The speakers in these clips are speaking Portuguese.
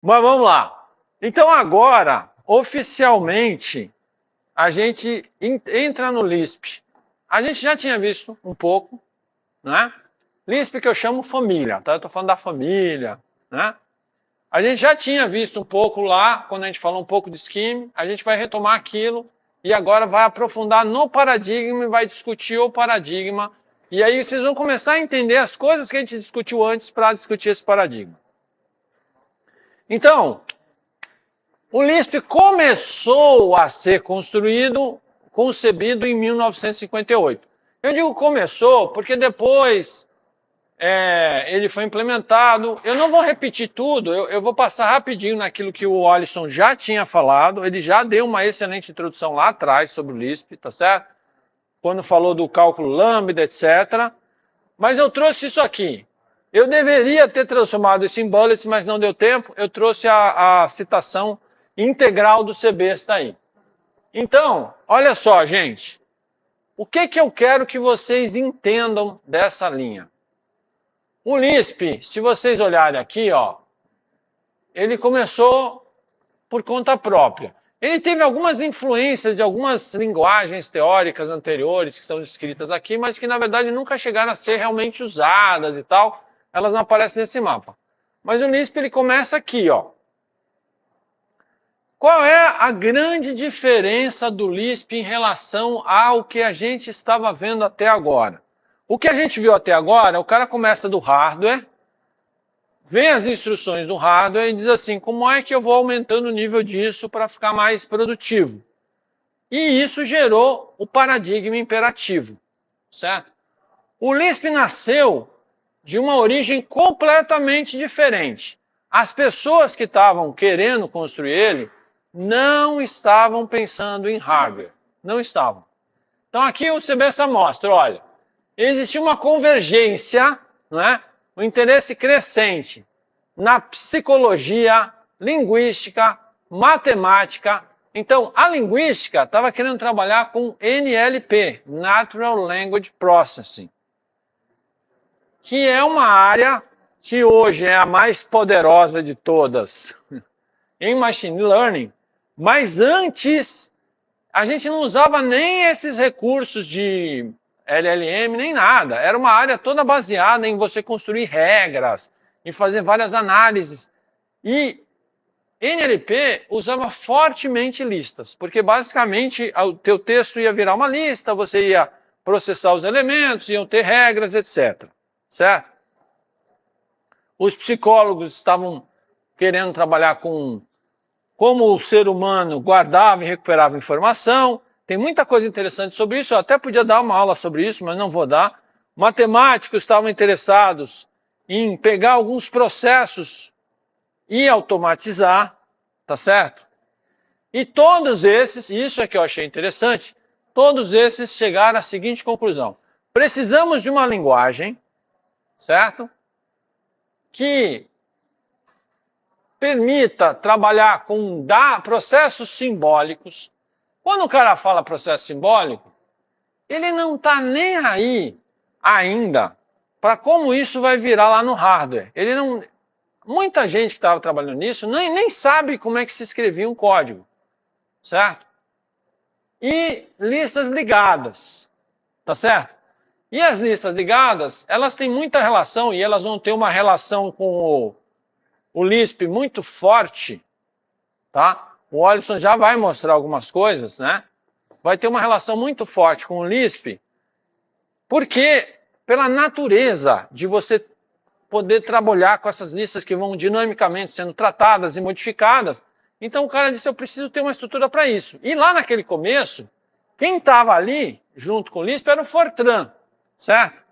Mas vamos lá. Então agora, oficialmente, a gente entra no Lisp. A gente já tinha visto um pouco, né? Lisp que eu chamo família, tá? Eu estou falando da família, né? A gente já tinha visto um pouco lá, quando a gente falou um pouco de Scheme, a gente vai retomar aquilo e agora vai aprofundar no paradigma e vai discutir o paradigma. E aí vocês vão começar a entender as coisas que a gente discutiu antes para discutir esse paradigma. Então, o Lisp começou a ser construído, concebido em 1958. Eu digo começou porque depois ele foi implementado. Eu não vou repetir tudo, eu vou passar rapidinho naquilo que o Alisson já tinha falado. Ele já deu uma excelente introdução lá atrás sobre o Lisp, tá certo? Quando falou do cálculo lambda, etc. Mas eu trouxe isso aqui. Eu deveria ter transformado isso em bullets, mas não deu tempo. Eu trouxe a citação integral do CBesta aí. Então, olha só, gente. O que eu quero que vocês entendam dessa linha? O Lisp, se vocês olharem aqui, ó, ele começou por conta própria. Ele teve algumas influências de algumas linguagens teóricas anteriores que são descritas aqui, mas que na verdade nunca chegaram a ser realmente usadas e tal. Elas não aparecem nesse mapa. Mas o Lisp ele começa aqui, ó. Qual é a grande diferença do Lisp em relação ao que a gente estava vendo até agora? O que a gente viu até agora, o cara começa do hardware, vem as instruções do hardware e diz assim, como é que eu vou aumentando o nível disso para ficar mais produtivo? E isso gerou o paradigma imperativo, certo? O Lisp nasceu de uma origem completamente diferente. As pessoas que estavam querendo construir ele não estavam pensando em hardware, não estavam. Então aqui o CBesta mostra, olha, existia uma convergência, não é? Um interesse crescente na psicologia, linguística, matemática. Então, a linguística estava querendo trabalhar com NLP, Natural Language Processing, que é uma área que hoje é a mais poderosa de todas em Machine Learning, mas antes a gente não usava nem esses recursos de LLM, nem nada. Era uma área toda baseada em você construir regras, em fazer várias análises. E NLP usava fortemente listas, porque basicamente o teu texto ia virar uma lista, você ia processar os elementos, iam ter regras, etc. Certo? Os psicólogos estavam querendo trabalhar com como o ser humano guardava e recuperava informação. Tem muita coisa interessante sobre isso, eu até podia dar uma aula sobre isso, mas não vou dar. Matemáticos estavam interessados em pegar alguns processos e automatizar, tá certo? E todos esses, isso é que eu achei interessante, todos esses chegaram à seguinte conclusão. Precisamos de uma linguagem, certo? Que permita trabalhar com processos simbólicos. Quando o cara fala processo simbólico, ele não está nem aí ainda para como isso vai virar lá no hardware. Ele não, muita gente que estava trabalhando nisso nem sabe como é que se escrevia um código, certo? E listas ligadas, tá certo? E as listas ligadas, elas têm muita relação e elas vão ter uma relação com o Lisp muito forte, tá? O Alisson já vai mostrar algumas coisas, né? Vai ter uma relação muito forte com o Lisp, porque pela natureza de você poder trabalhar com essas listas que vão dinamicamente sendo tratadas e modificadas, então o cara disse, eu preciso ter uma estrutura para isso. E lá naquele começo, quem estava ali, junto com o Lisp, era o Fortran, certo?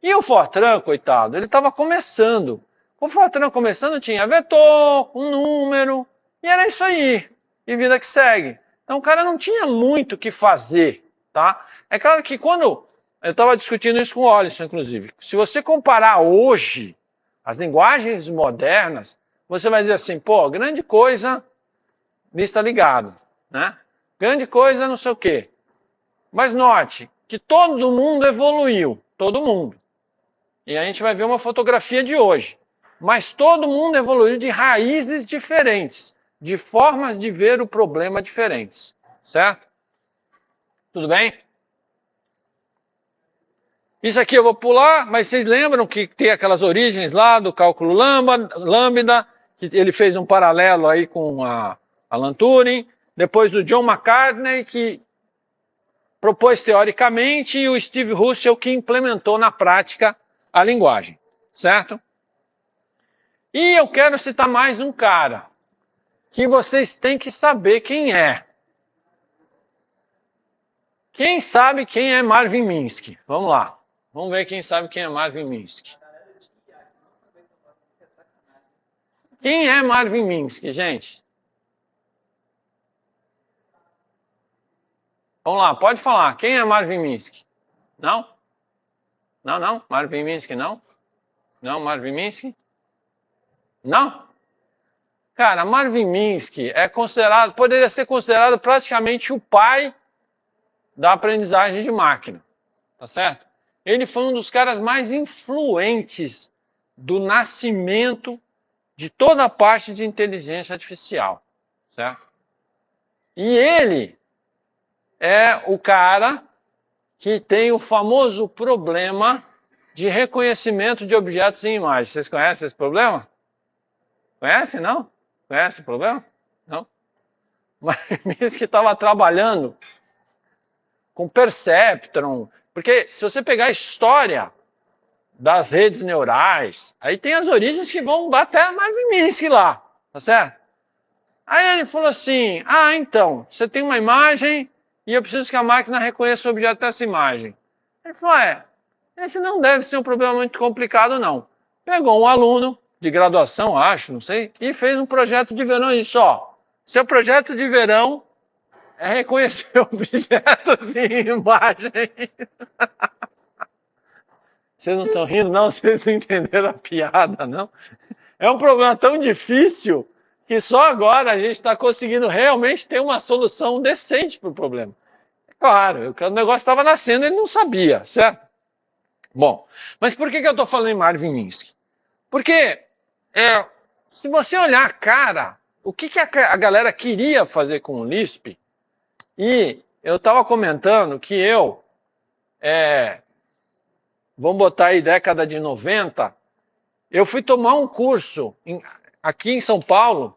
E o Fortran, coitado, ele estava começando. O Fortran começando tinha vetor, um número, e era isso aí. E vida que segue. Então o cara não tinha muito o que fazer, tá? É claro que quando... Eu estava discutindo isso com o Alisson, inclusive. Se você comparar hoje as linguagens modernas, você vai dizer assim, pô, grande coisa, lista ligada, né? Grande coisa não sei o quê. Mas note que todo mundo evoluiu, todo mundo. E a gente vai ver uma fotografia de hoje. mas todo mundo evoluiu de raízes diferentes, de formas de ver o problema diferentes, certo? Tudo bem? Isso aqui eu vou pular, mas vocês lembram que tem aquelas origens lá do cálculo lambda, que ele fez um paralelo aí com a Alan Turing, depois o John McCartney, que propôs teoricamente, e o Steve Russell, que implementou na prática a linguagem, certo? E eu quero citar mais um cara, que vocês têm que saber quem é. Quem sabe quem é Marvin Minsky? Vamos lá. Vamos ver quem sabe quem é Marvin Minsky. Quem é Marvin Minsky, gente? Vamos lá, pode falar. Quem é Marvin Minsky? Não? Não. Marvin Minsky, não? Não, Marvin Minsky? Não? Cara, Marvin Minsky é considerado, poderia ser considerado praticamente o pai da aprendizagem de máquina. Tá certo? Ele foi um dos caras mais influentes do nascimento de toda a parte de inteligência artificial, certo? E ele é o cara que tem o famoso problema de reconhecimento de objetos em imagem. Vocês conhecem esse problema? Conhecem, não? Conhece o problema? Não? Mas Minsky estava trabalhando com perceptron, porque se você pegar a história das redes neurais, aí tem as origens que vão até Marvin Minsky lá, tá certo? Aí ele falou assim, então, você tem uma imagem e eu preciso que a máquina reconheça o objeto dessa imagem. Ele falou, esse não deve ser um problema muito complicado, não. Pegou um aluno de graduação, acho, não sei, e fez um projeto de verão e disse, seu projeto de verão é reconhecer objetos em imagem. Vocês não estão rindo, não? Vocês não entenderam a piada, não? É um problema tão difícil que só agora a gente está conseguindo realmente ter uma solução decente para o problema. Claro, o negócio estava nascendo e ele não sabia, certo? Bom, mas por que eu estou falando em Marvin Minsky? Porque se você olhar a cara, o que a galera queria fazer com o Lisp, e eu estava comentando que vamos botar aí década de 90, eu fui tomar um curso aqui em São Paulo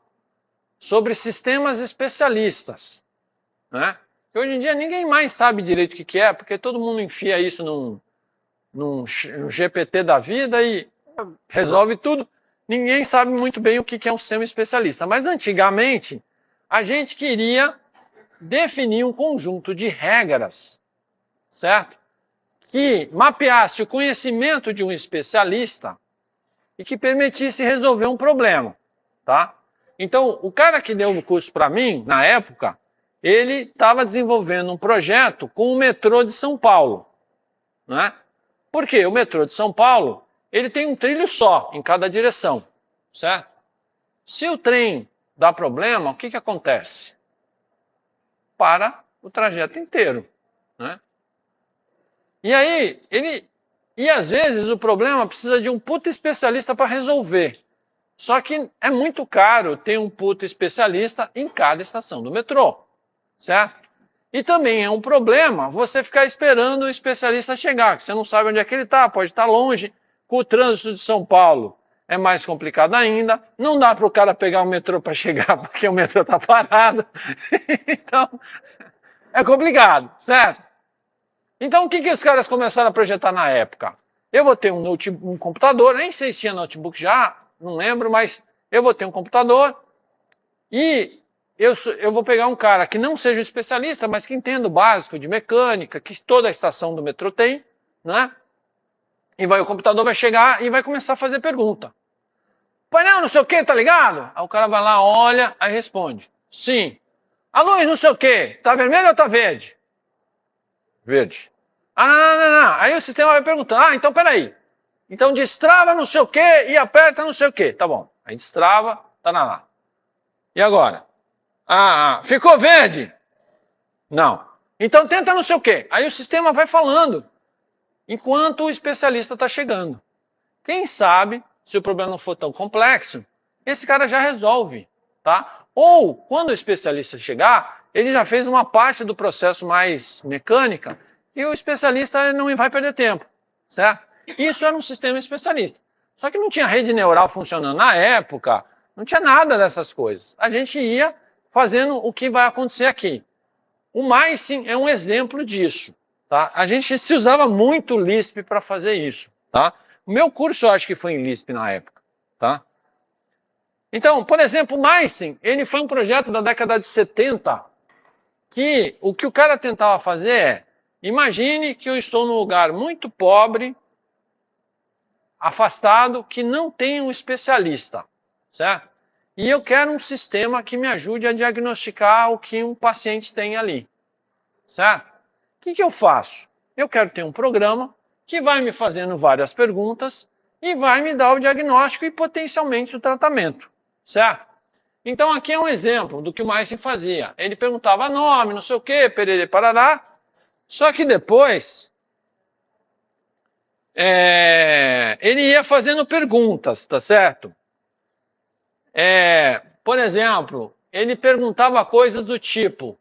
sobre sistemas especialistas, né? Que hoje em dia ninguém mais sabe direito o que é, porque todo mundo enfia isso num GPT da vida e resolve tudo. Ninguém sabe muito bem o que é um sistema especialista. Mas antigamente, a gente queria definir um conjunto de regras, certo? Que mapeasse o conhecimento de um especialista e que permitisse resolver um problema, tá? Então, o cara que deu o curso para mim, na época, ele estava desenvolvendo um projeto com o metrô de São Paulo, né? Por quê? O metrô de São Paulo, ele tem um trilho só em cada direção, certo? Se o trem dá problema, o que acontece? Para o trajeto inteiro, né? E aí, às vezes o problema precisa de um puta especialista para resolver. Só que é muito caro ter um puta especialista em cada estação do metrô, certo? E também é um problema você ficar esperando o especialista chegar, que você não sabe onde é que ele está, pode estar longe. Com o trânsito de São Paulo é mais complicado ainda. Não dá para o cara pegar o metrô para chegar, porque o metrô está parado. Então, é complicado, certo? Então, o que os caras começaram a projetar na época? Eu vou ter um computador, nem sei se tinha notebook já, não lembro, mas eu vou ter um computador e eu vou pegar um cara que não seja um especialista, mas que entenda o básico de mecânica, que toda a estação do metrô tem, né? E o computador vai chegar e vai começar a fazer pergunta. Painel não sei o que, tá ligado? Aí o cara vai lá, olha, aí responde. Sim. A luz não sei o que, tá vermelho ou tá verde? Verde. Não. Aí o sistema vai perguntando, então peraí. Então destrava não sei o que e aperta não sei o que. Tá bom. Aí destrava, tá lá. E agora? Ficou verde? Não. Então tenta não sei o que. Aí o sistema vai falando enquanto o especialista está chegando. Quem sabe se o problema não for tão complexo, esse cara já resolve, tá? Ou, quando o especialista chegar, ele já fez uma parte do processo mais mecânica e o especialista não vai perder tempo, certo? Isso era um sistema especialista. Só que não tinha rede neural funcionando na época, não tinha nada dessas coisas. A gente ia fazendo o que vai acontecer aqui. O MySim é um exemplo disso, tá? A gente se usava muito Lisp para fazer isso, tá? O meu curso eu acho que foi em Lisp na época, tá? Então, por exemplo, o MySim, ele foi um projeto da década de 70, que o cara tentava fazer é, imagine que eu estou num lugar muito pobre, afastado, que não tem um especialista, certo? E eu quero um sistema que me ajude a diagnosticar o que um paciente tem ali, certo? O que eu faço? Eu quero ter um programa que vai me fazendo várias perguntas e vai me dar o diagnóstico e potencialmente o tratamento, certo? Então aqui é um exemplo do que o MySim fazia. Ele perguntava nome, não sei o quê, perere, parará, só que depois ele ia fazendo perguntas, tá certo? Por exemplo, ele perguntava coisas do tipo,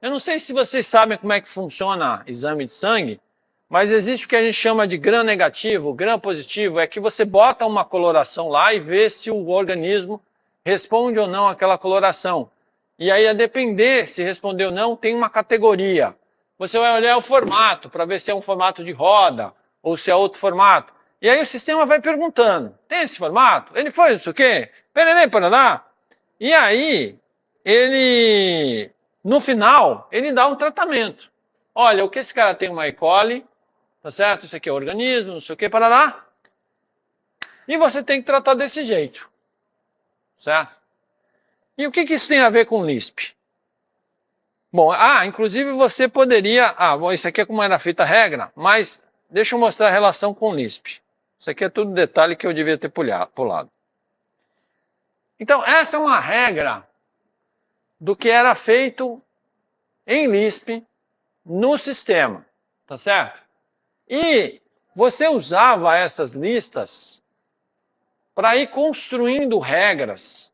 eu não sei se vocês sabem como é que funciona exame de sangue, mas existe o que a gente chama de gram negativo, gram positivo, é que você bota uma coloração lá e vê se o organismo responde ou não àquela coloração. E aí, a depender se responder ou não, tem uma categoria. Você vai olhar o formato, para ver se é um formato de roda, ou se é outro formato. E aí o sistema vai perguntando, tem esse formato? Ele foi não sei o quê? Pererê, parará. E aí, ele, no final, ele dá um tratamento. Olha, o que esse cara tem uma E. coli, tá certo? Isso aqui é organismo, não sei o quê, parará. E você tem que tratar desse jeito, certo? E o que isso tem a ver com Lisp? Bom, inclusive você poderia... bom, isso aqui é como era feita a regra, mas deixa eu mostrar a relação com Lisp. Isso aqui é tudo detalhe que eu devia ter pulado. Então, essa é uma regra do que era feito em Lisp no sistema, tá certo? E você usava essas listas para ir construindo regras,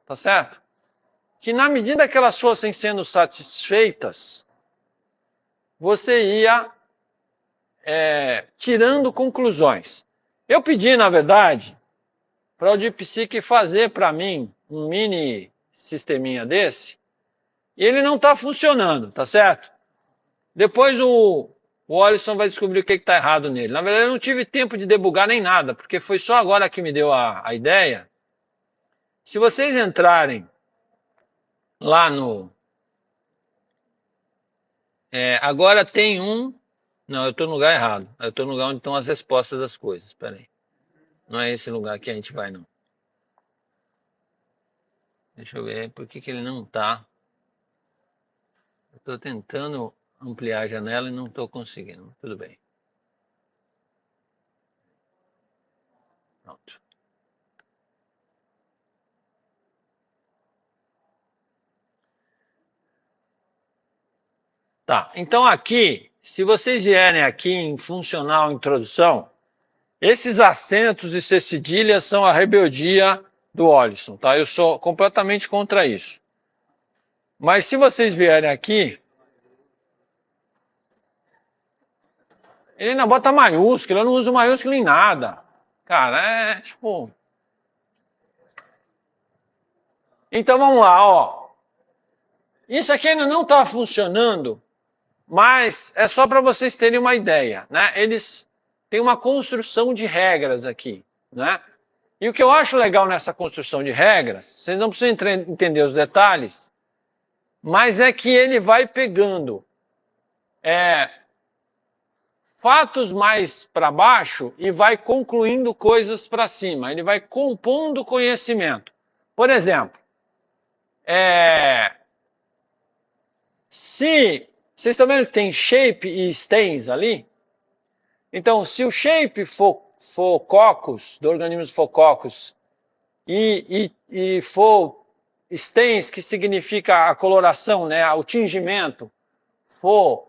tá certo? Que na medida que elas fossem sendo satisfeitas, você ia tirando conclusões. Eu pedi, na verdade, para o DeepSeek fazer para mim um mini sisteminha desse, e ele não está funcionando, tá certo? Depois o Alisson vai descobrir o que está errado nele. Na verdade, eu não tive tempo de debugar nem nada, porque foi só agora que me deu a ideia. Se vocês entrarem lá no... agora tem um... Não, eu estou no lugar errado. Eu estou no lugar onde estão as respostas das coisas. Espera aí. Não é esse lugar que a gente vai, não. Deixa eu ver por que ele não está. Eu estou tentando ampliar a janela e não estou conseguindo. Tudo bem. Pronto. Tá, então aqui, se vocês vierem aqui em funcional introdução, esses acentos e cedilhas são a rebeldia do Alisson, tá? Eu sou completamente contra isso. Mas se vocês vierem aqui, ele ainda bota maiúsculo, eu não uso maiúsculo em nada. Cara, tipo... Então vamos lá, ó. Isso aqui ainda não está funcionando, mas é só para vocês terem uma ideia, né? Eles têm uma construção de regras aqui, né? E o que eu acho legal nessa construção de regras, vocês não precisam entender os detalhes, mas é que ele vai pegando fatos mais para baixo e vai concluindo coisas para cima. Ele vai compondo conhecimento. Por exemplo, se vocês estão vendo que tem shape e stains ali? Então, se o shape for coccus, do organismo for coccus, e for stains, que significa a coloração, né, o tingimento, for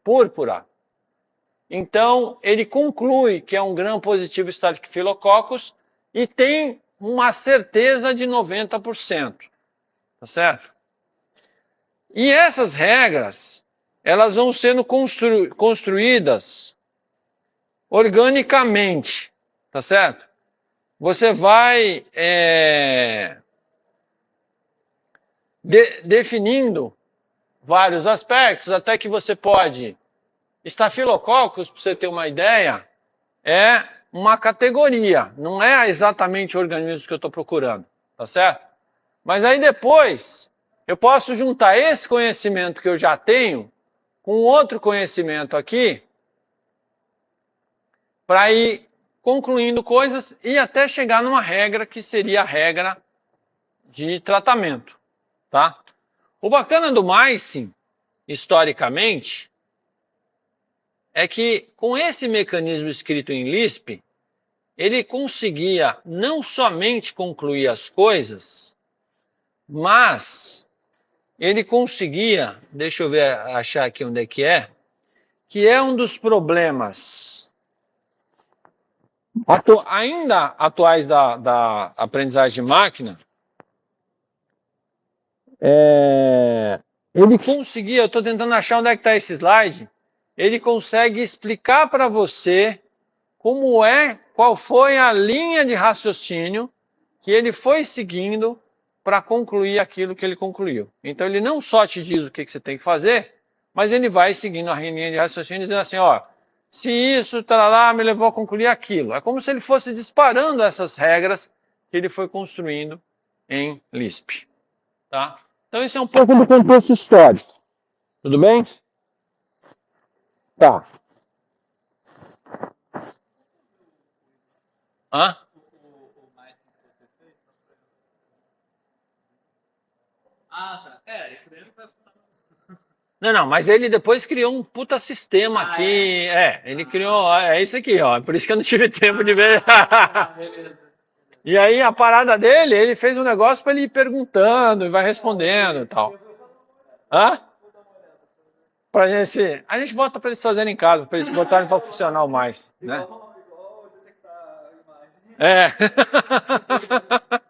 púrpura, Então, ele conclui que é um gram-positivo Staphylococcus e tem uma certeza de 90%. Tá certo? E essas regras, elas vão sendo construídas organicamente. Tá certo? Você vai definindo vários aspectos, até que você pode... Staphylococcus, para você ter uma ideia, é uma categoria, não é exatamente o organismo que eu estou procurando, tá certo? Mas aí depois, eu posso juntar esse conhecimento que eu já tenho com outro conhecimento aqui, para ir concluindo coisas e até chegar numa regra que seria a regra de tratamento, tá? O bacana do MySim, historicamente, é que com esse mecanismo escrito em Lisp, ele conseguia não somente concluir as coisas, mas ele conseguia, deixa eu ver, achar aqui onde é que é um dos problemas ainda atuais da aprendizagem de máquina. Ele conseguia, eu estou tentando achar onde é que está esse slide, ele consegue explicar para você qual foi a linha de raciocínio que ele foi seguindo para concluir aquilo que ele concluiu. Então ele não só te diz o que você tem que fazer, mas ele vai seguindo a linha de raciocínio dizendo assim, ó, se isso, tarará, me levou a concluir aquilo. É como se ele fosse disparando essas regras que ele foi construindo em Lisp. Tá? Então isso é um pouco do contexto histórico. Tudo bem? Tá. Hã? Ah, tá. Isso daí não foi Não, mas ele depois criou um puta sistema aqui. Ele criou. É isso aqui, ó. Por isso que eu não tive tempo de ver. beleza. E aí a parada dele, ele fez um negócio para ele ir perguntando e vai respondendo e tal. Hã? Pra gente, a gente bota para eles fazerem em casa, para eles botarem para funcionar mais, né? Igual detectar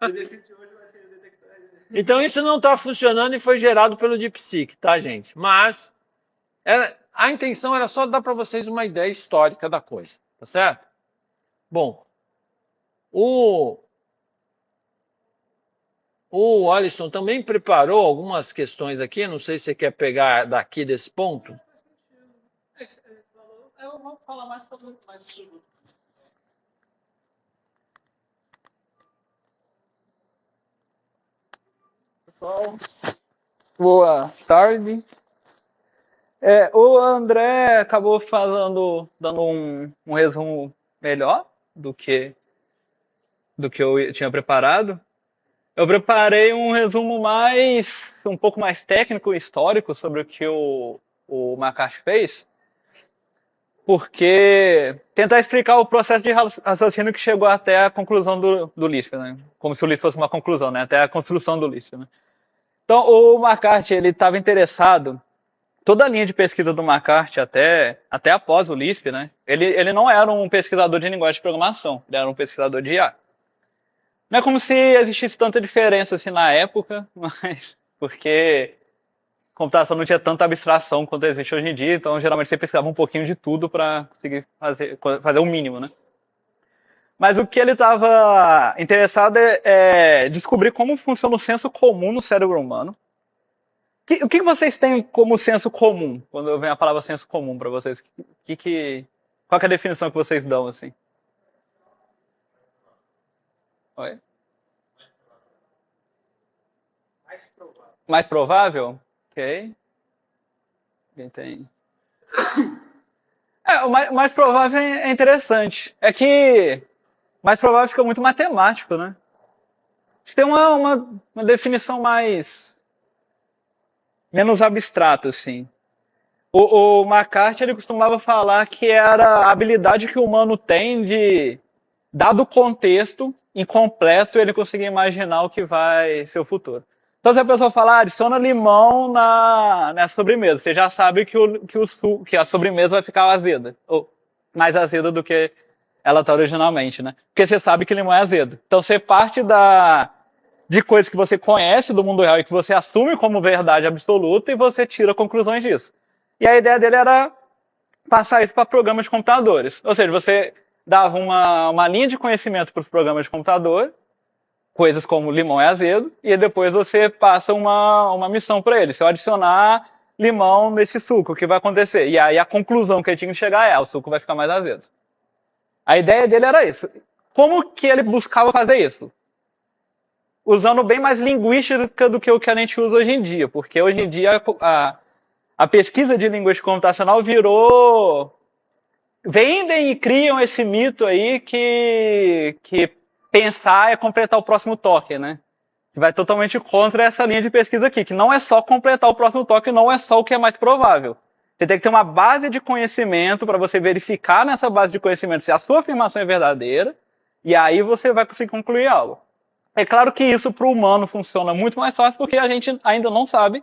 a imagem. Então isso não está funcionando e foi gerado pelo DeepSeek, tá, gente? Mas a intenção era só dar para vocês uma ideia histórica da coisa, tá certo? Bom, o Alisson também preparou algumas questões aqui, não sei se você quer pegar daqui desse ponto. Eu vou falar mais sobre Pessoal, boa tarde. O André acabou dando um resumo melhor do que eu tinha preparado. Eu preparei um resumo um pouco mais técnico e histórico sobre o que o McCarthy fez, porque tentar explicar o processo de raciocínio que chegou até a conclusão do Lisp, né? Como se o Lisp fosse uma conclusão, né? Até a construção do Lisp, né? Então, o McCarthy, ele estava interessado, toda a linha de pesquisa do McCarthy, até após o Lisp, né? Ele não era um pesquisador de linguagem de programação, ele era um pesquisador de IA. Não é como se existisse tanta diferença assim na época, mas porque computação não tinha tanta abstração quanto existe hoje em dia, então geralmente você pesquisava um pouquinho de tudo para conseguir fazer o mínimo, né? Mas o que ele estava interessado é descobrir como funciona o senso comum no cérebro humano. O que vocês têm como senso comum, quando vem a palavra senso comum para vocês? Qual que é a definição que vocês dão, assim? Oi? Mais provável? Ok. Quem tem? O mais provável é interessante. É que mais provável fica muito matemático, né? Acho que tem uma definição menos abstrata, assim. O McCarthy, ele costumava falar que era a habilidade que o humano tem de, dado o contexto incompleto, ele conseguir imaginar o que vai ser o futuro. Então, se a pessoa falar, adiciona limão nessa sobremesa, você já sabe que a sobremesa vai ficar azeda, ou mais azeda do que ela está originalmente, né? Porque você sabe que limão é azedo. Então, você parte de coisas que você conhece do mundo real e que você assume como verdade absoluta e você tira conclusões disso. E a ideia dele era passar isso para programas de computadores. Ou seja, você dava uma linha de conhecimento para os programas de computador, coisas como limão é azedo, e depois você passa uma missão para ele. Se eu adicionar limão nesse suco, o que vai acontecer? E aí a conclusão que ele tinha que chegar é, o suco vai ficar mais azedo. A ideia dele era isso. Como que ele buscava fazer isso? Usando bem mais linguística do que o que a gente usa hoje em dia, porque hoje em dia a pesquisa de linguística computacional virou... Vendem e criam esse mito aí que pensar é completar o próximo toque, né? Que vai totalmente contra essa linha de pesquisa aqui, que não é só completar o próximo toque, não é só o que é mais provável. Você tem que ter uma base de conhecimento para você verificar nessa base de conhecimento se a sua afirmação é verdadeira, e aí você vai conseguir concluir algo. É claro que isso para o humano funciona muito mais fácil, porque a gente ainda não sabe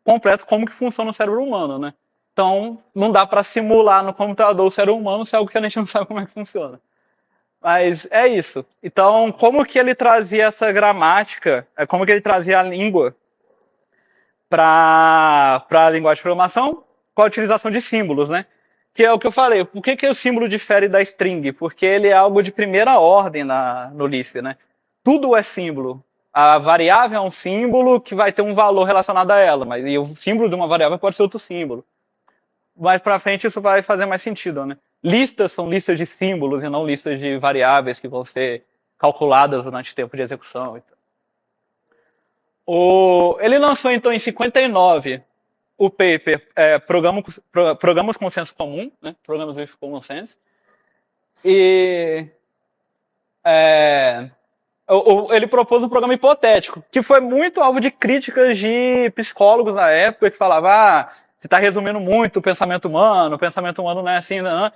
completo como que funciona o cérebro humano, né? Então, não dá para simular no computador o cérebro humano se é algo que a gente não sabe como é que funciona. Mas é isso. Então, como que ele trazia essa gramática, como que ele trazia a língua para a linguagem de programação? Com a utilização de símbolos, né? Que é o que eu falei. Por que o símbolo difere da string? Porque ele é algo de primeira ordem no Lisp, né? Tudo é símbolo. A variável é um símbolo que vai ter um valor relacionado a ela, mas e o símbolo de uma variável pode ser outro símbolo. Mais para frente isso vai fazer mais sentido, né? Listas são listas de símbolos e não listas de variáveis que vão ser calculadas durante o tempo de execução. Ele lançou então em 59 o paper Programas com Senso Comum, né? Programas with Common Sense. E ele propôs um programa hipotético, que foi muito alvo de críticas de psicólogos na época, que falavam, você está resumindo muito o pensamento humano não é assim, não.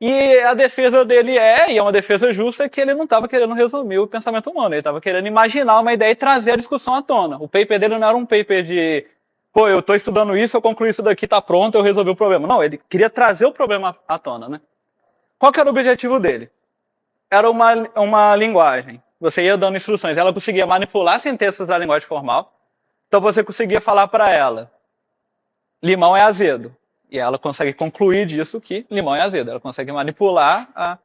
E a defesa dele e é uma defesa justa, que ele não estava querendo resumir o pensamento humano, ele estava querendo imaginar uma ideia e trazer a discussão à tona. O paper dele não era um paper de, eu estou estudando isso, eu concluí isso daqui, está pronto, eu resolvi o problema. Não, ele queria trazer o problema à tona, né? Qual que era o objetivo dele? Era uma linguagem. Você ia dando instruções, ela conseguia manipular sentenças da linguagem formal, então você conseguia falar para ela, limão é azedo. E ela consegue concluir disso que limão é azedo. Ela consegue manipular.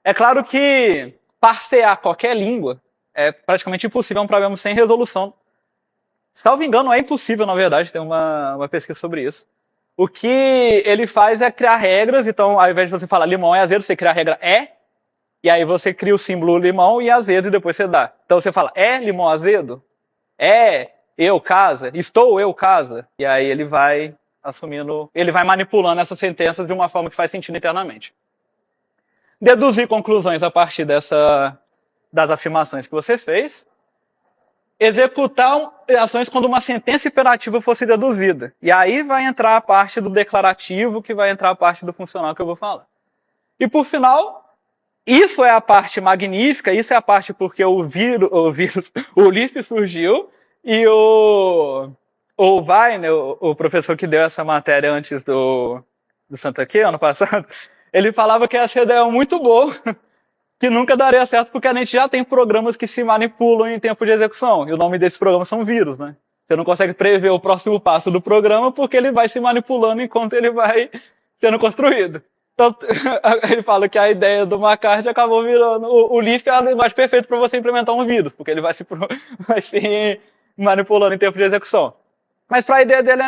É claro que parsear qualquer língua é praticamente impossível, é um problema sem resolução. Salvo engano, é impossível, na verdade, tem uma pesquisa sobre isso. O que ele faz é criar regras, então ao invés de você falar limão é azedo, você cria a regra e aí você cria o símbolo limão e azedo e depois você dá. Então você fala, limão azedo? Eu casa? Estou eu casa? E aí ele vai ele vai manipulando essas sentenças de uma forma que faz sentido internamente. Deduzir conclusões a partir das afirmações que você fez. Executar ações quando uma sentença imperativa fosse deduzida. E aí vai entrar a parte do declarativo, que vai entrar a parte do funcional que eu vou falar. E por final, isso é a parte magnífica, isso é a parte porque o Lisp surgiu e o Weiner, o professor que deu essa matéria antes do Santa Q, ano passado, ele falava que essa ideia é muito boa, que nunca daria certo porque a gente já tem programas que se manipulam em tempo de execução. E o nome desses programas são vírus, né? Você não consegue prever o próximo passo do programa porque ele vai se manipulando enquanto ele vai sendo construído. Então, ele fala que a ideia do McCarthy acabou virando... O Lisp é a linguagem perfeita para você implementar um vírus, porque ele vai se manipulando em tempo de execução. Mas para a ideia dele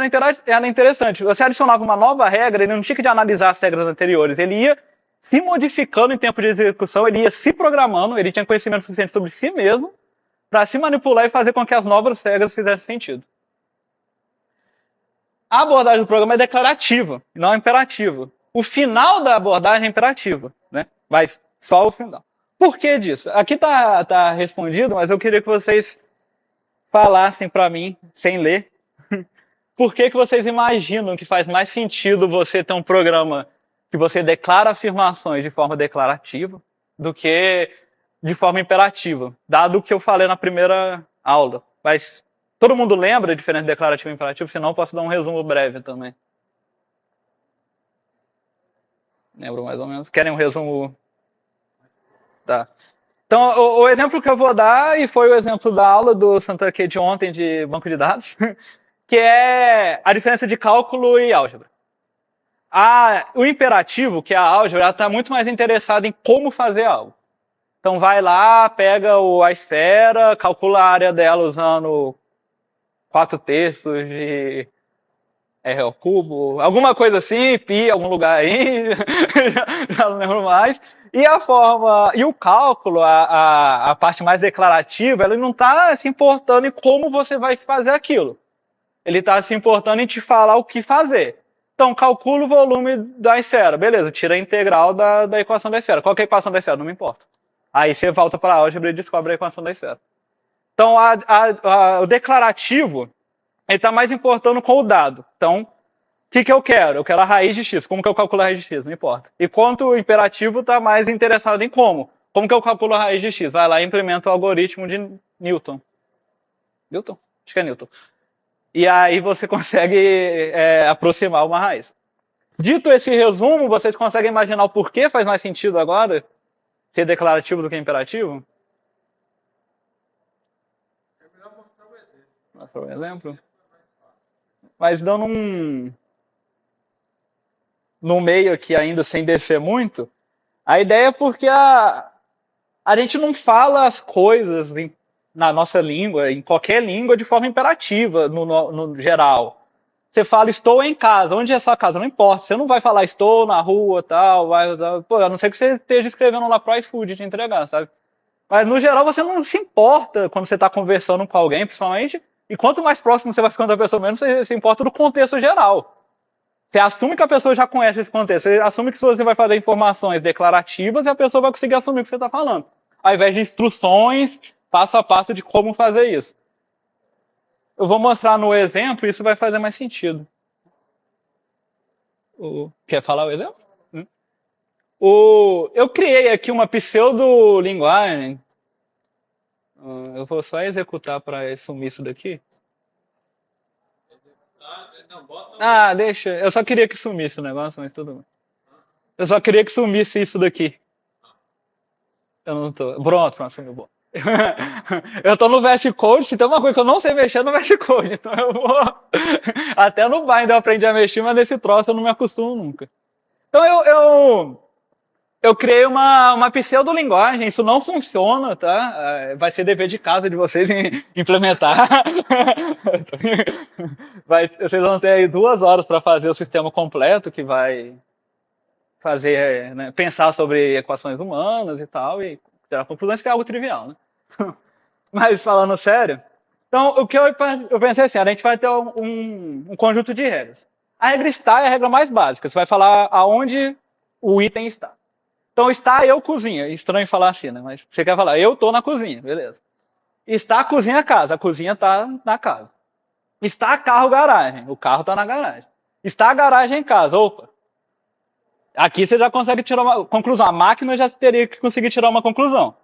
era interessante. Você adicionava uma nova regra, ele não tinha que analisar as regras anteriores. Ele ia se modificando em tempo de execução, ele ia se programando, ele tinha conhecimento suficiente sobre si mesmo para se manipular e fazer com que as novas regras fizessem sentido. A abordagem do programa é declarativa, não é imperativa. O final da abordagem é imperativa, né? Mas só o final. Por que disso? Aqui está respondido, mas eu queria que vocês falassem para mim, sem ler, por que vocês imaginam que faz mais sentido você ter um programa que você declara afirmações de forma declarativa do que de forma imperativa, dado o que eu falei na primeira aula. Faz Todo mundo lembra a diferença de declarativo e imperativo? Se não, posso dar um resumo breve também. Lembro mais ou menos. Querem um resumo? Tá. Então, o exemplo que eu vou dar, e foi o exemplo da aula do Santa Q de ontem de banco de dados, que é a diferença de cálculo e álgebra. O imperativo, que é a álgebra, ela está muito mais interessada em como fazer algo. Então vai lá, pega a esfera, calcula a área dela usando 4/3 de R ao cubo, alguma coisa assim, pi, algum lugar aí, já não lembro mais. E o cálculo, a parte mais declarativa, ele não está se importando em como você vai fazer aquilo. Ele está se importando em te falar o que fazer. Então, calcula o volume da esfera. Beleza, tira a integral da equação da esfera. Qual que é a equação da esfera? Não me importa. Aí você volta para a álgebra e descobre a equação da esfera. Então, o declarativo, ele está mais importando com o dado. Então, o que eu quero? Eu quero a raiz de x. Como que eu calculo a raiz de x? Não importa. Enquanto o imperativo está mais interessado em como. Como que eu calculo a raiz de x? Vai lá e implementa o algoritmo de Newton. Newton? Acho que é Newton. E aí você consegue aproximar uma raiz. Dito esse resumo, vocês conseguem imaginar o porquê faz mais sentido agora ser declarativo do que imperativo? É melhor mostrar o exemplo. Mostrar um exemplo? Mas dando no meio aqui ainda sem descer muito, a ideia é porque a gente não fala as coisas na nossa língua, em qualquer língua, de forma imperativa, no geral. Você fala, estou em casa. Onde é a sua casa? Não importa. Você não vai falar, estou na rua, tal. Pô, a não ser que você esteja escrevendo lá pro iFood te entregar, sabe? Mas, no geral, você não se importa quando você está conversando com alguém, principalmente. E quanto mais próximo você vai ficando da pessoa, menos você se importa do contexto geral. Você assume que a pessoa já conhece esse contexto. Você assume que você vai fazer informações declarativas e a pessoa vai conseguir assumir o que você está falando. Ao invés de instruções, passo a passo de como fazer isso. Eu vou mostrar no exemplo e isso vai fazer mais sentido. Quer falar o exemplo? Eu criei aqui uma pseudo-linguagem. Eu vou só executar para sumir isso daqui. Deixa. Eu só queria que sumisse o negócio, mas tudo bem. Eu só queria que sumisse isso daqui. Eu não tô. Pronto, sumiu. Bom. Eu tô no VS Code, se tem uma coisa que eu não sei mexer no VS Code, então eu vou. Até no Bind eu aprendi a mexer, mas nesse troço eu não me acostumo nunca. Então eu criei uma pseudo-linguagem, isso não funciona, tá? Vai ser dever de casa de vocês implementar. Vocês vão ter aí 2 horas para fazer o sistema completo, que vai fazer, né, pensar sobre equações humanas e tal, e tirar conclusões, que é algo trivial, né? Mas falando sério, então o que eu pensei assim, a gente vai ter um conjunto de regras. A regra está é a regra mais básica, você vai falar aonde o item está. Então está eu cozinha, estranho falar assim, né? Mas você quer falar, eu estou na cozinha, beleza. Está a cozinha casa, a cozinha está na casa. Está carro garagem, o carro está na garagem. Está a garagem em casa, opa. Aqui você já consegue tirar uma conclusão. A máquina já teria que conseguir tirar uma conclusão.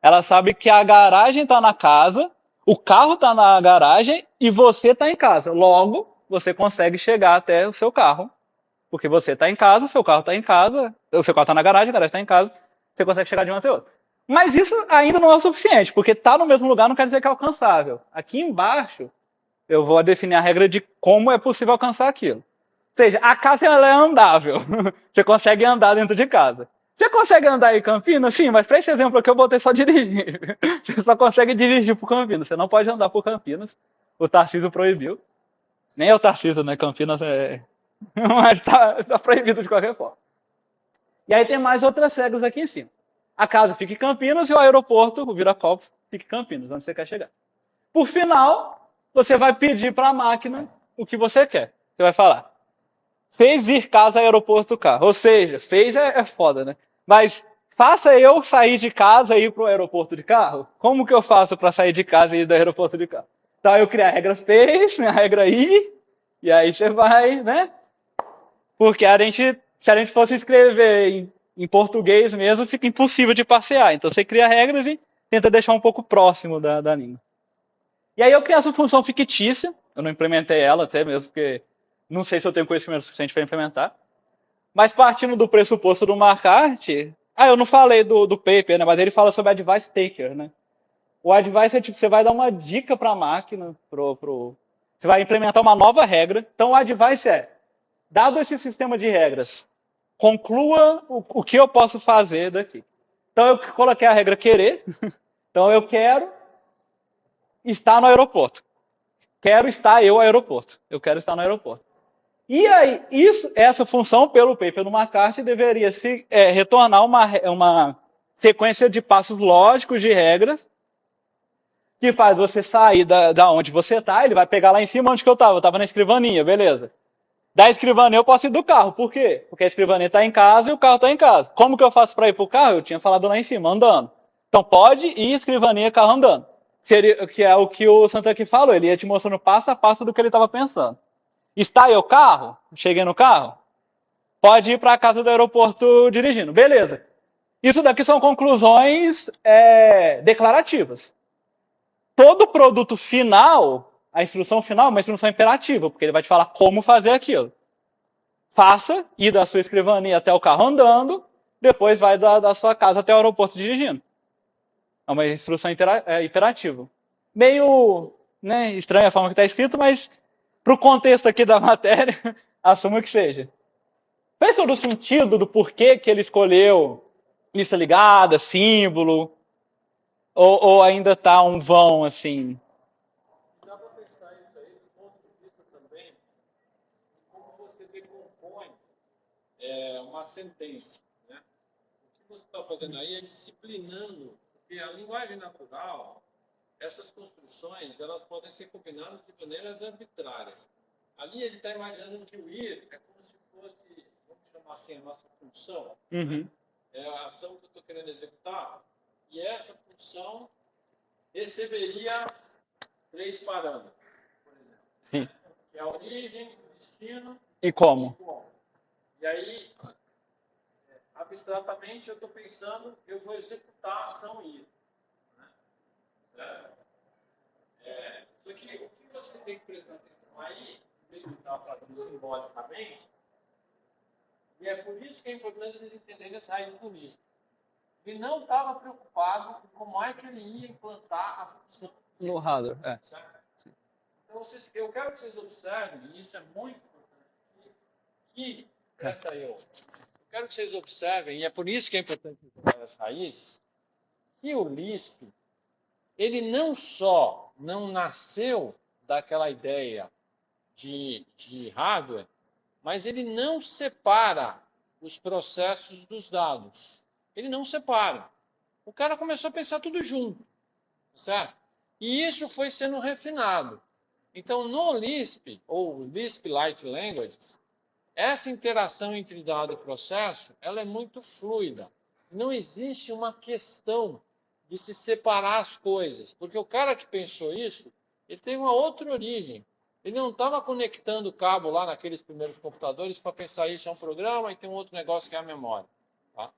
Ela sabe que a garagem está na casa, o carro está na garagem e você está em casa. Logo, você consegue chegar até o seu carro. Porque você está em casa, o seu carro está em casa, o seu carro está na garagem, a garagem está em casa, você consegue chegar de um até outro. Mas isso ainda não é o suficiente, porque estar no mesmo lugar não quer dizer que é alcançável. Aqui embaixo, eu vou definir a regra de como é possível alcançar aquilo. Ou seja, a casa ela é andável. Você consegue andar dentro de casa. Você consegue andar em Campinas? Sim, mas para esse exemplo aqui eu botei só dirigir. Você só consegue dirigir por Campinas. Você não pode andar por Campinas. O Tarcísio proibiu. Nem é o Tarcísio, né? Campinas mas tá proibido de qualquer forma. E aí tem mais outras regras aqui em cima. A casa fica em Campinas e o aeroporto, o Viracopos, fica em Campinas, onde você quer chegar. Por final, você vai pedir para a máquina o que você quer. Você vai falar, fez ir casa aeroporto carro. Ou seja, fez é foda, né? Mas faça eu sair de casa e ir para o aeroporto de carro. Como que eu faço para sair de casa e ir do aeroporto de carro? Então eu criei a regra fez, a regra ir, e aí você vai, né? Porque se a gente fosse escrever em português mesmo, fica impossível de passear. Então você cria regras e tenta deixar um pouco próximo da língua. E aí eu criei essa função fictícia, eu não implementei ela até mesmo, porque não sei se eu tenho conhecimento suficiente para implementar. Mas partindo do pressuposto do Markart, eu não falei do paper, né? Mas ele fala sobre advice taker, né? O advice é tipo, você vai dar uma dica para a máquina, você vai implementar uma nova regra. Então o advice é, dado esse sistema de regras, conclua o que eu posso fazer daqui. Então eu coloquei a regra querer. Então eu quero estar no aeroporto. Quero estar eu no aeroporto. Eu quero estar no aeroporto. E aí, essa função, pelo paper do McCarthy, deveria retornar uma sequência de passos lógicos de regras que faz você sair da onde você está. Ele vai pegar lá em cima onde que eu estava na escrivaninha, beleza. Da escrivaninha eu posso ir do carro. Por quê? Porque a escrivaninha está em casa e o carro está em casa. Como que eu faço para ir para o carro? Eu tinha falado lá em cima, andando. Então pode ir escrivaninha, carro andando. Que é o que o Santaki falou. Ele ia te mostrando passo a passo do que ele estava pensando. Está aí o carro? Cheguei no carro? Pode ir para a casa do aeroporto dirigindo. Beleza. Isso daqui são conclusões declarativas. Todo produto final, a instrução final é uma instrução imperativa, porque ele vai te falar como fazer aquilo. Faça, ir da sua escrivaninha até o carro andando, depois vai da sua casa até o aeroporto dirigindo. É uma instrução imperativa. Meio estranha a forma que está escrito, mas para o contexto aqui da matéria, assumo que seja. Fez todo o sentido do porquê que ele escolheu lista ligada, símbolo, ou ainda está um vão assim? Dá para pensar isso aí do ponto de vista também de como você decompõe uma sentença. Né? O que você está fazendo aí é disciplinando, porque a linguagem natural, essas construções, elas podem ser combinadas de maneiras arbitrárias. Ali ele está imaginando que o ir é como se fosse, vamos chamar assim, a nossa função. Uhum. É a ação que eu estou querendo executar, e essa função receberia 3 parâmetros, por exemplo. Sim. Que é a origem, o destino E como? E aí, abstratamente, eu estou pensando que eu vou executar a ação ir. Né? Certo? Só que o que você tem que prestar atenção aí, em vez de estar fazendo simbolicamente, e é por isso que é importante vocês entenderem essa raiz do Lisp. Ele não estava preocupado com como é que ele ia implantar a função no hardware. Então, eu quero que vocês observem, e isso é muito importante, que eu quero que vocês observem, e é por isso que é importante entender as raízes, que o Lisp, ele não só não nasceu daquela ideia de hardware, mas ele não separa os processos dos dados. Ele não separa. O cara começou a pensar tudo junto, certo? E isso foi sendo refinado. Então, no Lisp, ou Lisp-like languages, essa interação entre dado e processo, ela é muito fluida. Não existe uma questão de se separar as coisas, porque o cara que pensou isso, ele tem uma outra origem. Ele não estava conectando o cabo lá naqueles primeiros computadores para pensar isso é um programa e tem um outro negócio que é a memória. Tá?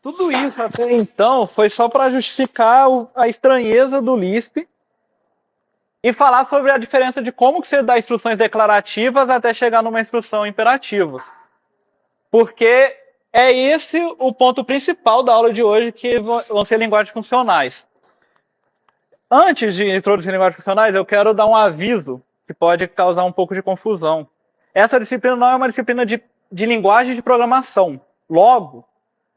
Tudo isso até então foi só para justificar a estranheza do Lisp e falar sobre a diferença de como que você dá instruções declarativas até chegar numa instrução imperativa. Porque é esse o ponto principal da aula de hoje, que vão ser linguagens funcionais. Antes de introduzir linguagens funcionais, eu quero dar um aviso que pode causar um pouco de confusão. Essa disciplina não é uma disciplina de linguagem de programação. Logo,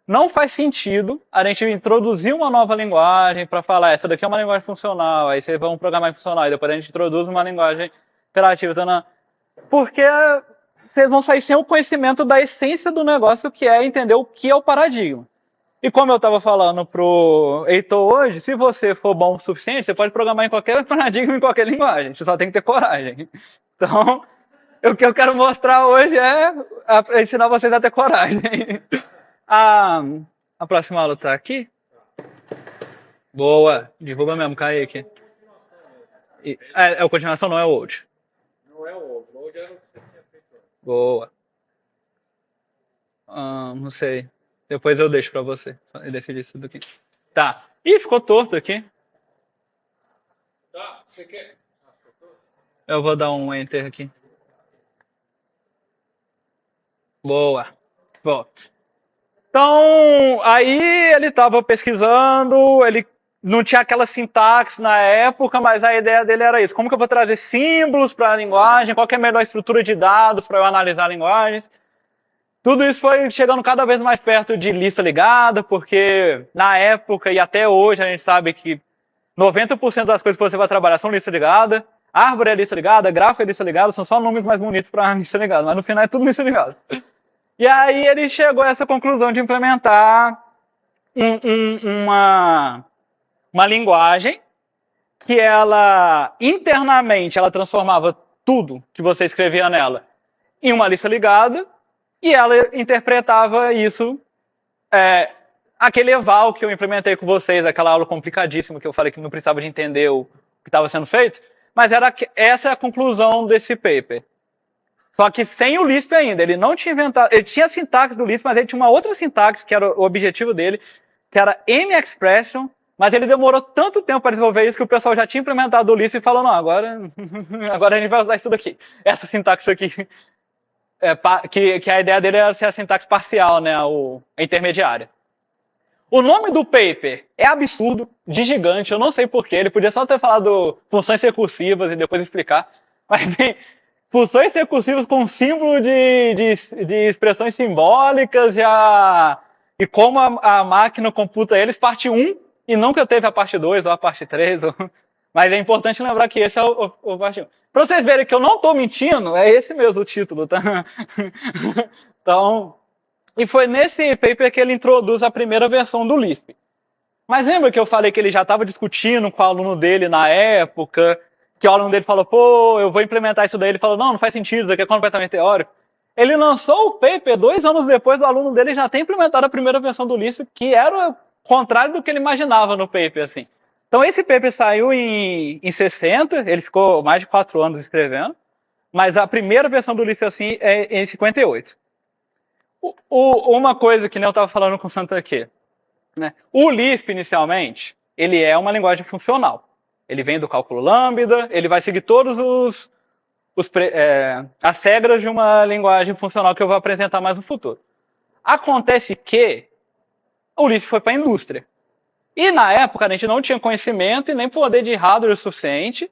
não faz sentido a gente introduzir uma nova linguagem para falar, essa daqui é uma linguagem funcional, aí vocês vão programar em funcional, e depois a gente introduz uma linguagem imperativa. Então, porque vocês vão sair sem o conhecimento da essência do negócio, que é entender o que é o paradigma. E como eu estava falando pro Heitor hoje, se você for bom o suficiente, você pode programar em qualquer paradigma, em qualquer linguagem. Você só tem que ter coragem. Então, o que eu quero mostrar hoje é ensinar vocês a ter coragem. A próxima aula tá aqui? Boa. Derruba mesmo, cai aqui. É a continuação, não é o old. Não é o outro. O outro era o que você tinha feito antes. Boa. Não sei. Depois eu deixo para você decidir isso daqui. Tá. Ih, ficou torto aqui. Tá, você quer? Eu vou dar um enter aqui. Boa. Bom. Então, aí ele estava pesquisando, ele não tinha aquela sintaxe na época, mas a ideia dele era isso. Como que eu vou trazer símbolos para a linguagem? Qual que é a melhor estrutura de dados para eu analisar linguagens? Tudo isso foi chegando cada vez mais perto de lista ligada, porque na época e até hoje a gente sabe que 90% das coisas que você vai trabalhar são lista ligada, árvore é lista ligada, gráfico é lista ligada, são só nomes mais bonitos para lista ligada, mas no final é tudo lista ligada. E aí ele chegou a essa conclusão de implementar uma linguagem que ela internamente ela transformava tudo que você escrevia nela em uma lista ligada e ela interpretava isso, aquele eval que eu implementei com vocês, aquela aula complicadíssima que eu falei que não precisava de entender o que estava sendo feito, mas essa é a conclusão desse paper. Só que sem o Lisp ainda, ele não tinha inventado, ele tinha a sintaxe do Lisp, mas ele tinha uma outra sintaxe que era o objetivo dele, que era M-Expression, mas ele demorou tanto tempo para desenvolver isso que o pessoal já tinha implementado o Lisp e falou, não, agora a gente vai usar isso daqui, essa sintaxe aqui, que a ideia dele era ser a sintaxe parcial, né, a intermediária. O nome do paper é absurdo, de gigante, eu não sei porquê, ele podia só ter falado funções recursivas e depois explicar, mas bem, funções recursivas com símbolo de expressões simbólicas e como a máquina computa eles, parte 1, e nunca teve a parte 2 ou a parte 3. Mas é importante lembrar que esse é o parte 1. Para vocês verem que eu não estou mentindo, é esse mesmo o título, tá? Então, e foi nesse paper que ele introduz a primeira versão do Lisp. Mas lembra que eu falei que ele já estava discutindo com o aluno dele na época, que o aluno dele falou, pô, eu vou implementar isso daí. Ele falou, não faz sentido, isso aqui é completamente teórico. Ele lançou o paper 2 anos depois do aluno dele já ter implementado a primeira versão do Lisp, que era o contrário do que ele imaginava no paper, assim. Então esse paper saiu em 60, ele ficou mais de 4 anos escrevendo, mas a primeira versão do Lisp, assim, é em 58. Uma coisa que nem eu estava falando com o Santa aqui, né? O Lisp, inicialmente, ele é uma linguagem funcional. Ele vem do cálculo lambda, ele vai seguir todos as regras de uma linguagem funcional que eu vou apresentar mais no futuro. Acontece que o Lisp foi para a indústria. E na época a gente não tinha conhecimento e nem poder de hardware suficiente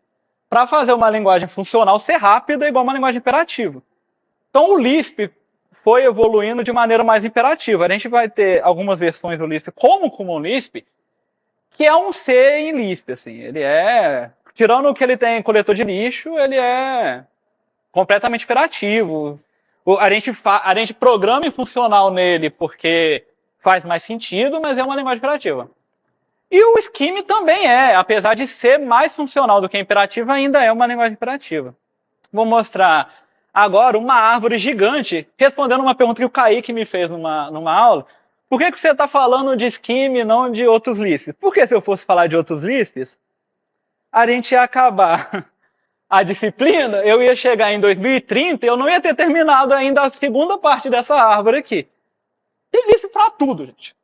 para fazer uma linguagem funcional ser rápida igual uma linguagem imperativa. Então o Lisp foi evoluindo de maneira mais imperativa. A gente vai ter algumas versões do Lisp como Common Lisp, que é um C em Lisp, assim. Ele é, tirando o que ele tem em coletor de lixo, ele é completamente imperativo. A gente programa em funcional nele porque faz mais sentido, mas é uma linguagem imperativa. E o Scheme também apesar de ser mais funcional do que imperativo, ainda é uma linguagem imperativa. Vou mostrar agora uma árvore gigante, respondendo uma pergunta que o Kaique me fez numa aula. Por que você está falando de Scheme e não de outros Lisps? Porque se eu fosse falar de outros Lisps, a gente ia acabar a disciplina, eu ia chegar em 2030 e eu não ia ter terminado ainda a segunda parte dessa árvore aqui. Tem Lisp para tudo, gente.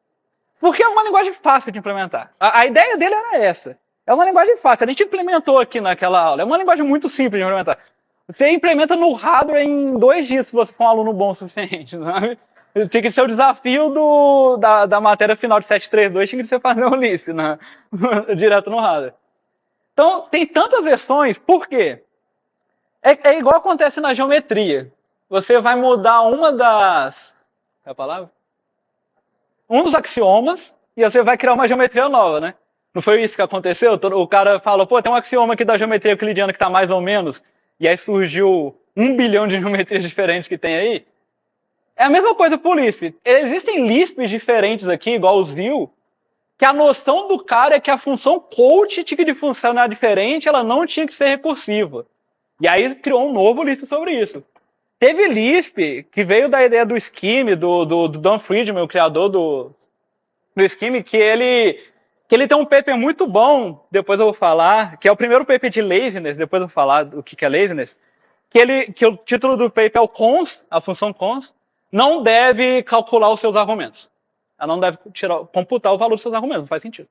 Porque é uma linguagem fácil de implementar. A ideia dele era essa. É uma linguagem fácil. A gente implementou aqui naquela aula. É uma linguagem muito simples de implementar. Você implementa no hardware em 2 dias se você for um aluno bom o suficiente, sabe? Tinha que ser o desafio da matéria final de 732, tinha que ser fazer um Lisp direto no hardware. Então, tem tantas versões, por quê? É igual acontece na geometria. Você vai mudar uma das... É a palavra? Um dos axiomas e você vai criar uma geometria nova, né? Não foi isso que aconteceu? O cara falou, pô, tem um axioma aqui da geometria euclidiana que está mais ou menos, e aí surgiu 1 bilhão de geometrias diferentes que tem aí. É a mesma coisa pro Lisp. Existem Lisps diferentes aqui, igual os view, que a noção do cara é que a função coach tinha de funcionar diferente, ela não tinha que ser recursiva. E aí criou um novo Lisp sobre isso. Teve Lisp, que veio da ideia do Scheme, do Don Friedman, o criador do Scheme, que ele tem um paper muito bom, depois eu vou falar, que é o primeiro paper de laziness, depois eu vou falar o que é laziness, que o título do paper é o cons, a função cons, não deve calcular os seus argumentos. Ela não deve computar o valor dos seus argumentos, não faz sentido.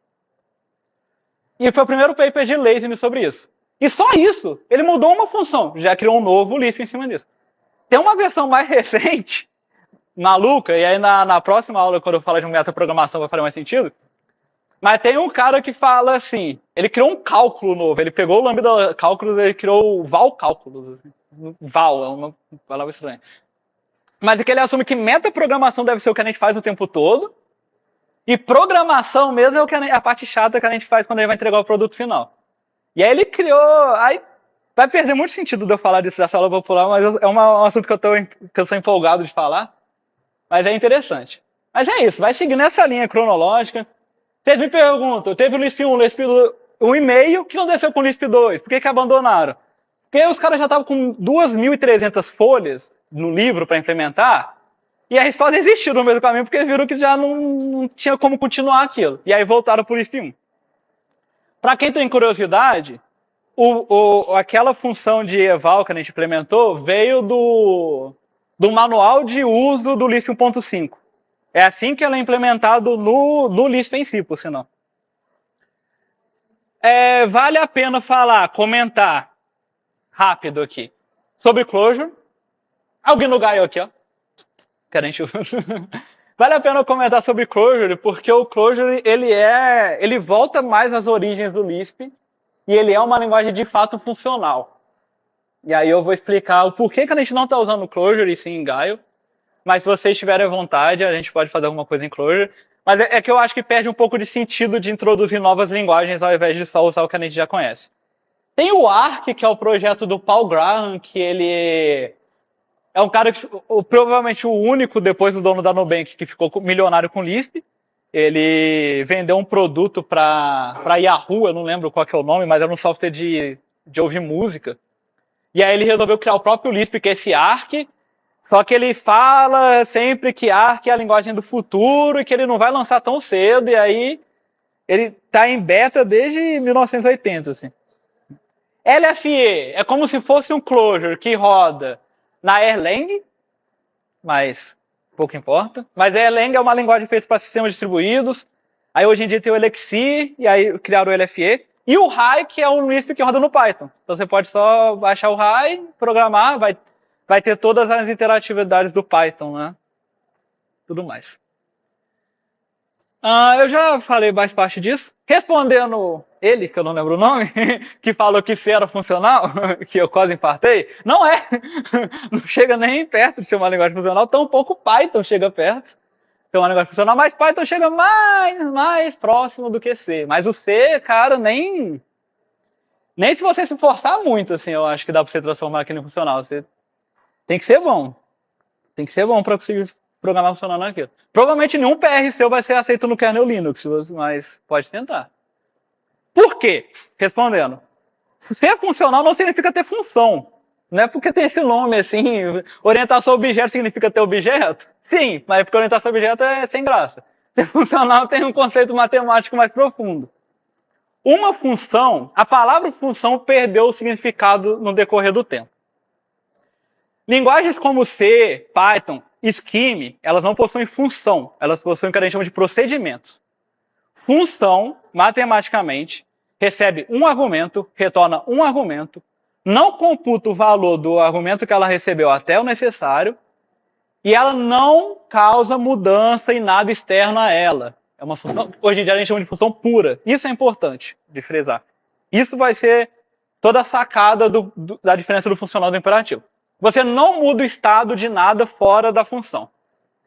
E foi o primeiro paper de Lazyme sobre isso. E só isso, ele mudou uma função, já criou um novo Lisp em cima disso. Tem uma versão mais recente, maluca, e aí na próxima aula, quando eu falar de metaprogramação, vai fazer mais sentido. Mas tem um cara que fala assim, ele criou um cálculo novo, ele pegou o lambda cálculos e ele criou o val cálculos. Val é uma palavra estranha. Mas é que ele assume que metaprogramação deve ser o que a gente faz o tempo todo, e programação mesmo é o que a parte chata que a gente faz quando a gente vai entregar o produto final. E aí ele criou... Aí vai perder muito sentido de eu falar disso dessa aula popular, mas é um assunto que eu sou empolgado de falar. Mas é interessante. Mas é isso, vai seguir nessa linha cronológica. Vocês me perguntam, teve o Lisp 1, Lisp 1,5, o que aconteceu com o Lisp 2? Por que abandonaram? Porque os caras já estavam com 2.300 folhas no livro para implementar, e aí só desistiram no meio do caminho, porque eles viram que já não tinha como continuar aquilo. E aí voltaram para o Lisp 1. Para quem tem curiosidade, aquela função de eval que a gente implementou veio do manual de uso do Lisp 1.5. É assim que ela é implementado no Lisp em si, por sinal. Vale a pena comentar rápido aqui sobre Clojure. Alguém no Gaio aqui, ó. Que a gente usa. Vale a pena comentar sobre Clojure, porque o Clojure ele volta mais às origens do Lisp e ele é uma linguagem de fato funcional. E aí eu vou explicar o porquê que a gente não está usando Clojure e sim em Gaio. Mas se vocês tiverem vontade, a gente pode fazer alguma coisa em Clojure. Mas é que eu acho que perde um pouco de sentido de introduzir novas linguagens ao invés de só usar o que a gente já conhece. Tem o Arc, que é o projeto do Paul Graham, que ele é um cara que provavelmente o único, depois do dono da Nubank, que ficou milionário com Lisp. Ele vendeu um produto para Yahoo, eu não lembro qual que é o nome, mas era um software de ouvir música. E aí ele resolveu criar o próprio Lisp, que é esse Arc. Só que ele fala sempre que Arc é a linguagem do futuro e que ele não vai lançar tão cedo, e aí ele está em beta desde 1980, assim. LFE é como se fosse um Clojure que roda na Erlang, mas pouco importa. Mas a Erlang é uma linguagem feita para sistemas distribuídos. Aí hoje em dia tem o Elixir, e aí criaram o LFE. E o Rai, que é um Lisp que roda no Python. Então você pode só baixar o Rai, programar, vai ter todas as interatividades do Python, né? Tudo mais. Eu já falei mais parte disso. Respondendo ele, que eu não lembro o nome, que falou que C era funcional, que eu quase infartei, não é. Não chega nem perto de ser uma linguagem funcional, tampouco Python chega perto de ser uma linguagem funcional, mas Python chega mais próximo do que C. Mas o C, cara, nem se você se forçar muito, assim, eu acho que dá para você transformar aquilo em funcional. Você tem que ser bom. Tem que ser bom para conseguir programar funcionando aquilo. Provavelmente nenhum PR seu vai ser aceito no kernel Linux, mas pode tentar. Por quê? Respondendo. Ser funcional não significa ter função. Não é porque tem esse nome assim, orientação a objeto significa ter objeto? Sim, mas é porque orientação a objeto é sem graça. Ser funcional tem um conceito matemático mais profundo. Uma função, a palavra função perdeu o significado no decorrer do tempo. Linguagens como C, Python, Scheme, elas não possuem função, elas possuem o que a gente chama de procedimentos. Função, matematicamente, recebe um argumento, retorna um argumento, não computa o valor do argumento que ela recebeu até o necessário, e ela não causa mudança em nada externo a ela. É uma função, hoje em dia a gente chama de função pura. Isso é importante de frisar. Isso vai ser toda a sacada da diferença do funcional e do imperativo. Você não muda o estado de nada fora da função.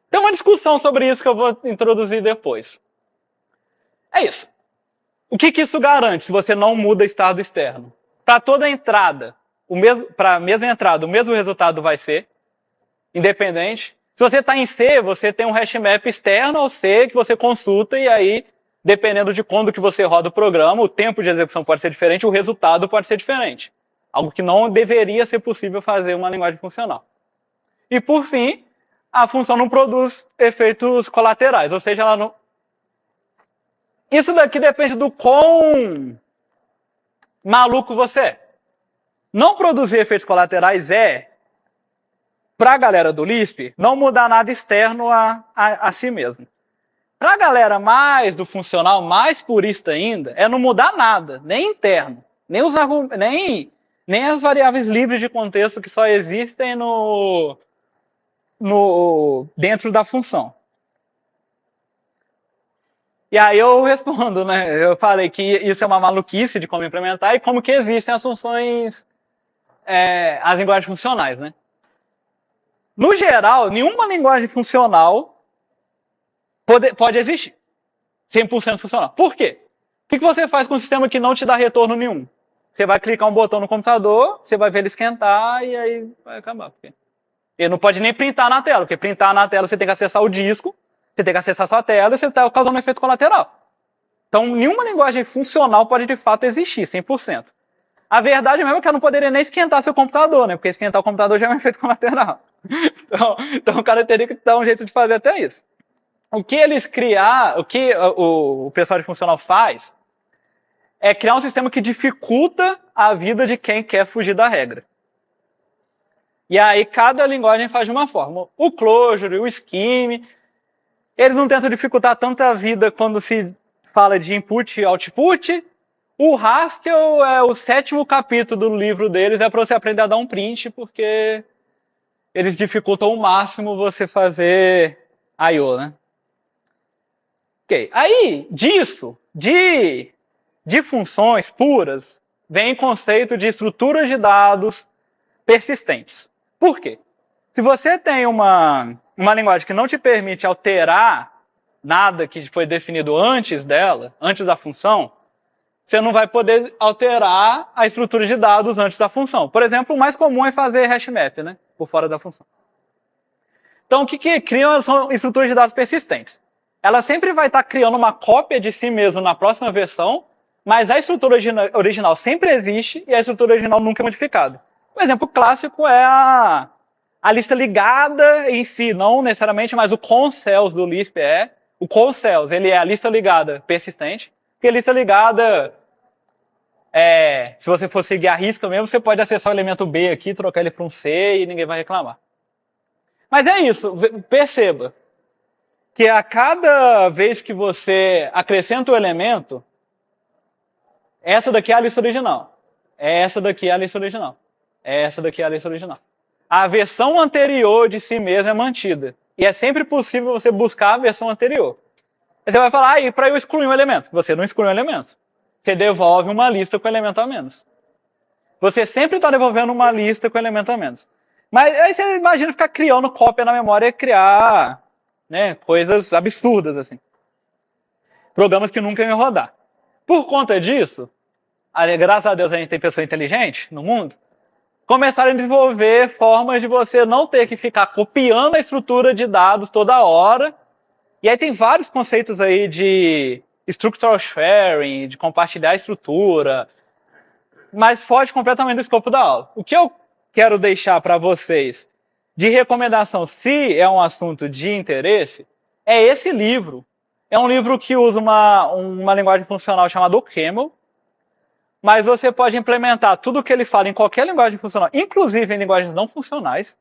Tem uma discussão sobre isso que eu vou introduzir depois. É isso. O que isso garante se você não muda estado externo? Para toda entrada, para a mesma entrada, o mesmo resultado vai ser, independente. Se você está em C, você tem um hashmap externo ao C que você consulta e aí, dependendo de quando que você roda o programa, o tempo de execução pode ser diferente, o resultado pode ser diferente. Algo que não deveria ser possível fazer uma linguagem funcional. E por fim, a função não produz efeitos colaterais, ou seja, ela não... Isso daqui depende do quão maluco você é. Não produzir efeitos colaterais para a galera do Lisp, não mudar nada externo a si mesmo. Para a galera mais do funcional, mais purista ainda, é não mudar nada, nem interno, nem as variáveis livres de contexto que só existem dentro da função. E aí eu respondo, né? Eu falei que isso é uma maluquice de como implementar e como que existem as funções, as linguagens funcionais, né? No geral, nenhuma linguagem funcional pode existir. 100% funcional. Por quê? O que você faz com um sistema que não te dá retorno nenhum? Você vai clicar um botão no computador, você vai ver ele esquentar e aí vai acabar. Ele não pode nem printar na tela, porque printar na tela você tem que acessar o disco, você tem que acessar a sua tela e você está causando um efeito colateral. Então, nenhuma linguagem funcional pode de fato existir, 100%. A verdade mesmo é que ela não poderia nem esquentar seu computador, né? Porque esquentar o computador já é um efeito colateral. Então o cara teria que dar um jeito de fazer até isso. O que o pessoal de funcional faz é criar um sistema que dificulta a vida de quem quer fugir da regra. E aí cada linguagem faz de uma forma. O Clojure, o Scheme, eles não tentam dificultar tanto a vida quando se fala de input e output. O Haskell é o 7º capítulo do livro deles, é para você aprender a dar um print, porque eles dificultam ao máximo você fazer I/O, né? Ok. Aí, de funções puras, vem o conceito de estruturas de dados persistentes. Por quê? Se você tem uma linguagem que não te permite alterar nada que foi definido antes dela, antes da função, você não vai poder alterar a estrutura de dados antes da função. Por exemplo, o mais comum é fazer hash map, né? Por fora da função. Então, o que criam são estruturas de dados persistentes. Ela sempre vai estar criando uma cópia de si mesma na próxima versão, mas a estrutura original sempre existe e a estrutura original nunca é modificada. Um exemplo clássico é a lista ligada em si, não necessariamente, mas o concells do Lisp é. O concells, ele é a lista ligada persistente, porque a lista ligada, se você for seguir a risca mesmo, você pode acessar o elemento B aqui, trocar ele para um C e ninguém vai reclamar. Mas é isso, perceba que a cada vez que você acrescenta o elemento, essa daqui é a lista original. Essa daqui é a lista original. Essa daqui é a lista original. A versão anterior de si mesma é mantida. E é sempre possível você buscar a versão anterior. Aí você vai falar, e para eu excluir um elemento? Você não exclui um elemento. Você devolve uma lista com elemento a menos. Você sempre está devolvendo uma lista com elemento a menos. Mas aí você imagina ficar criando cópia na memória e criar, né, coisas absurdas assim. Programas que nunca iam rodar. Por conta disso, graças a Deus a gente tem pessoa inteligente no mundo, começaram a desenvolver formas de você não ter que ficar copiando a estrutura de dados toda hora. E aí tem vários conceitos aí de structural sharing, de compartilhar a estrutura, mas foge completamente do escopo da aula. O que eu quero deixar para vocês de recomendação, se é um assunto de interesse, é esse livro. É um livro que usa uma linguagem funcional chamada OCaml, mas você pode implementar tudo o que ele fala em qualquer linguagem funcional, inclusive em linguagens não funcionais,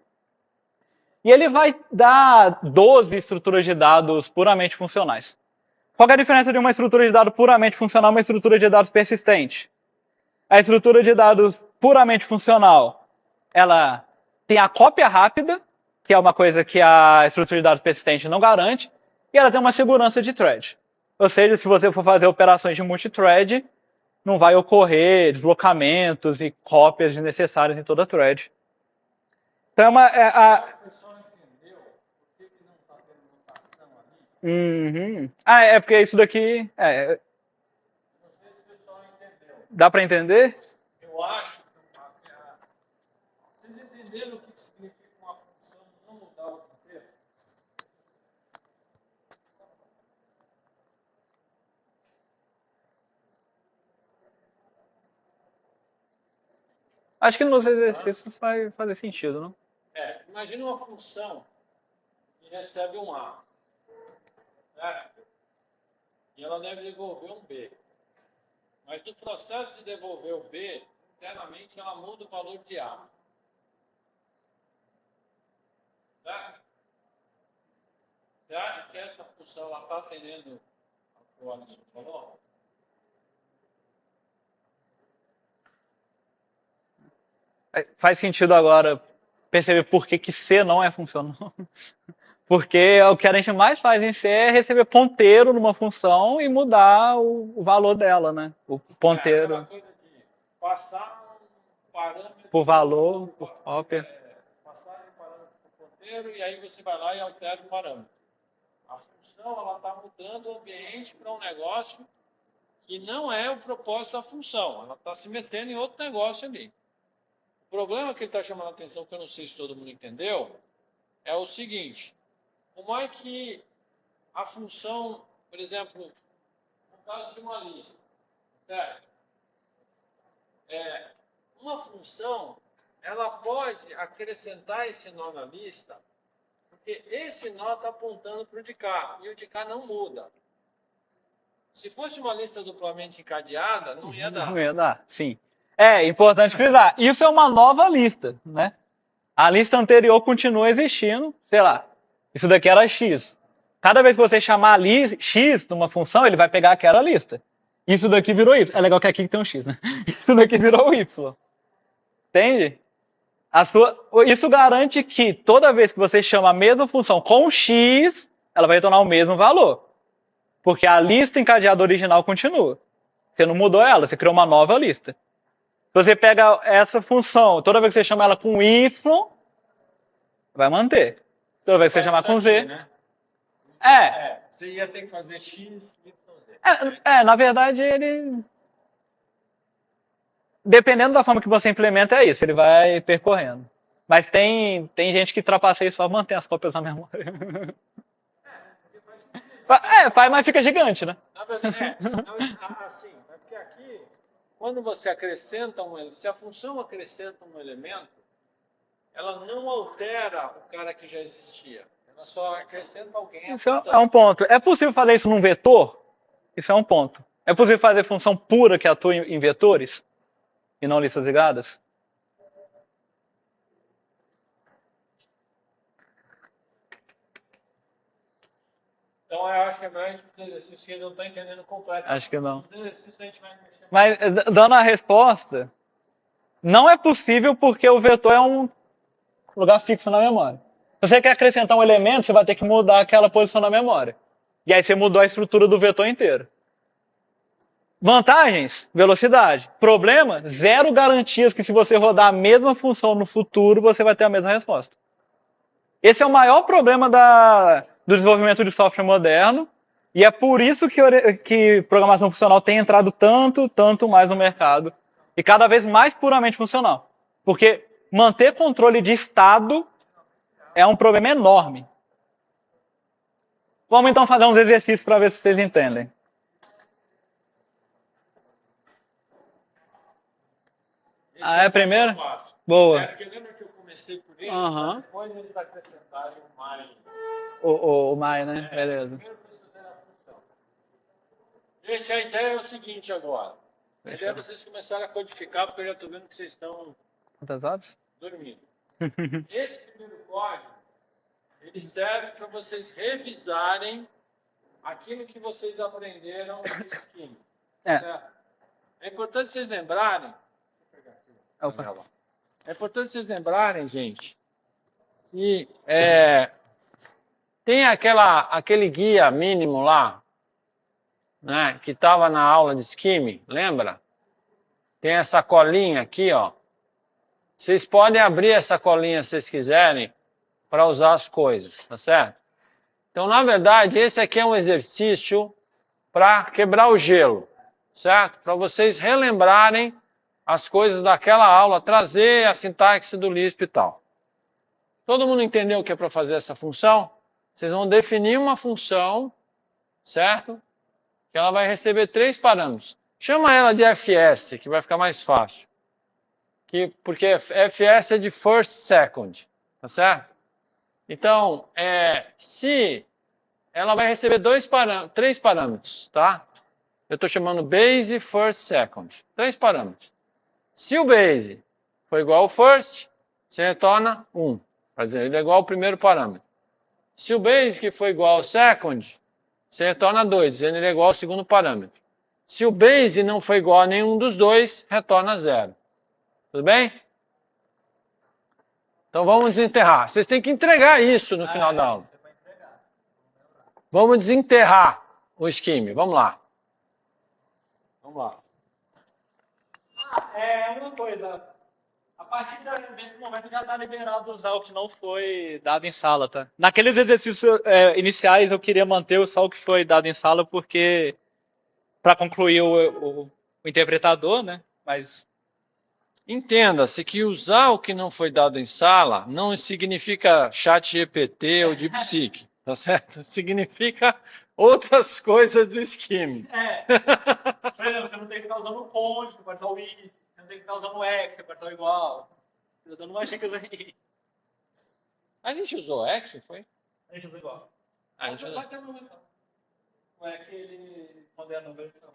e ele vai dar 12 estruturas de dados puramente funcionais. Qual é a diferença de uma estrutura de dados puramente funcional e uma estrutura de dados persistente? A estrutura de dados puramente funcional, ela tem a cópia rápida, que é uma coisa que a estrutura de dados persistente não garante, e ela tem uma segurança de thread. Ou seja, se você for fazer operações de multithread, não vai ocorrer deslocamentos e cópias desnecessárias em toda a thread. Então O pessoal entendeu por que não está tendo mutação ali? É porque isso daqui... Não sei se o pessoal entendeu. Dá para entender? Eu acho que vocês entenderam o que significa uma função não mudar o contexto? Acho que nos exercícios vai fazer sentido, não? Imagina uma função que recebe um A, certo? E ela deve devolver um B. Mas no processo de devolver o B, internamente ela muda o valor de A. Certo? Você acha que essa função está atendendo ao que o Alisson falou? Faz sentido agora perceber por que C não é funcional. Porque o que a gente mais faz em C é receber ponteiro numa função e mudar o valor dela, né? O ponteiro. Aquela coisa de passar um parâmetro por valor, por cópia. Passar um parâmetro por ponteiro e aí você vai lá e altera o parâmetro. A função ela está mudando o ambiente para um negócio que não é o propósito da função. Ela está se metendo em outro negócio ali. O problema que ele está chamando a atenção, que eu não sei se todo mundo entendeu, é o seguinte. Como é que a função, por exemplo, no caso de uma lista, certo? Uma função, ela pode acrescentar esse nó na lista, porque esse nó está apontando para o de cá, e o de cá não muda. Se fosse uma lista duplamente encadeada, não ia dar. Não ia dar, sim. É importante frisar, isso é uma nova lista, né? A lista anterior continua existindo, sei lá, isso daqui era X. Cada vez que você chamar ali X numa função, ele vai pegar aquela lista. Isso daqui virou Y. É legal que aqui tem um X, né? Isso daqui virou Y. Entende? Isso garante que toda vez que você chama a mesma função com X, ela vai retornar o mesmo valor. Porque a lista encadeada original continua. Você não mudou ela, você criou uma nova lista. Se você pega essa função, toda vez que você chama ela com Y, vai manter. Toda vez que você chamar com Z. Né? Você ia ter que fazer X, Y, Z. Na verdade, ele... Dependendo da forma que você implementa, é isso. Ele vai percorrendo. Mas tem gente que trapaceia e só mantém as cópias na memória. Faz, mas fica gigante, né? Na verdade, assim, é porque aqui, quando você acrescenta se a função acrescenta um elemento, ela não altera o cara que já existia. Ela só acrescenta alguém. Isso é um ponto. É possível fazer isso num vetor? Isso é um ponto. É possível fazer função pura que atua em vetores e não listas ligadas? Então eu acho que é melhor a gente fazer exercício que ele não está entendendo completo. Acho que não. Exercício a gente vai mexer. Mas, dando a resposta, não é possível porque o vetor é um lugar fixo na memória. Se você quer acrescentar um elemento, você vai ter que mudar aquela posição na memória. E aí você mudou a estrutura do vetor inteiro. Vantagens, velocidade. Problema, zero garantias que se você rodar a mesma função no futuro, você vai ter a mesma resposta. Esse é o maior problema do desenvolvimento de software moderno, e é por isso que programação funcional tem entrado tanto mais no mercado, e cada vez mais puramente funcional. Porque manter controle de estado é um problema enorme. Vamos então fazer uns exercícios para ver se vocês entendem. É a primeira? Boa. Porque lembra que eu comecei por ele, depois eles acrescentarem o my. O my, né? Beleza. Primeiro preciso ver a função. Gente, a ideia é o seguinte agora. A ideia é vocês começarem a codificar, porque eu já estou vendo que vocês estão Quantas horas? dormindo. Esse primeiro código, ele serve para vocês revisarem aquilo que vocês aprenderam no Scheme. Certo? É importante vocês lembrarem. É importante vocês lembrarem, gente, que tem aquele guia mínimo lá, né, que estava na aula de Scheme, lembra? Tem essa colinha aqui, ó. Vocês podem abrir essa colinha se vocês quiserem para usar as coisas, tá certo? Então, na verdade, esse aqui é um exercício para quebrar o gelo, certo? Para vocês relembrarem as coisas daquela aula, trazer a sintaxe do Lisp e tal. Todo mundo entendeu o que é para fazer essa função? Vocês vão definir uma função, certo? Que ela vai receber 3 parâmetros. Chama ela de FS, que vai ficar mais fácil. Porque FS é de first, second, tá certo? Então, se ela vai receber 3 parâmetros, tá? Eu estou chamando base, first, second. 3 parâmetros. Se o base for igual ao first, você retorna 1. Quer dizer, ele é igual ao primeiro parâmetro. Se o basic for igual ao second, você retorna 2, dizendo que ele é igual ao segundo parâmetro. Se o base não for igual a nenhum dos dois, retorna 0. Tudo bem? Então vamos desenterrar. Vocês têm que entregar isso no final da aula. Vamos desenterrar o scheme. Vamos lá. Vamos lá. Uma coisa. A partir desse momento já está liberado usar o que não foi dado em sala, tá? Naqueles exercícios iniciais eu queria manter só o que foi dado em sala porque para concluir o interpretador, né? Mas Entenda-se que usar o que não foi dado em sala não significa chat GPT ou DeepSeek, tá certo? Significa outras coisas do scheme. Por exemplo, você não tem que ficar usando o conde, você pode usar o if, você não tem que ficar usando o ex, você pode usar o igual. Eu dando umas dicas aí. A gente usou EC, foi? A gente usa igual. A gente usou. Vai ter um. O ex, ele, quando é número, ele tá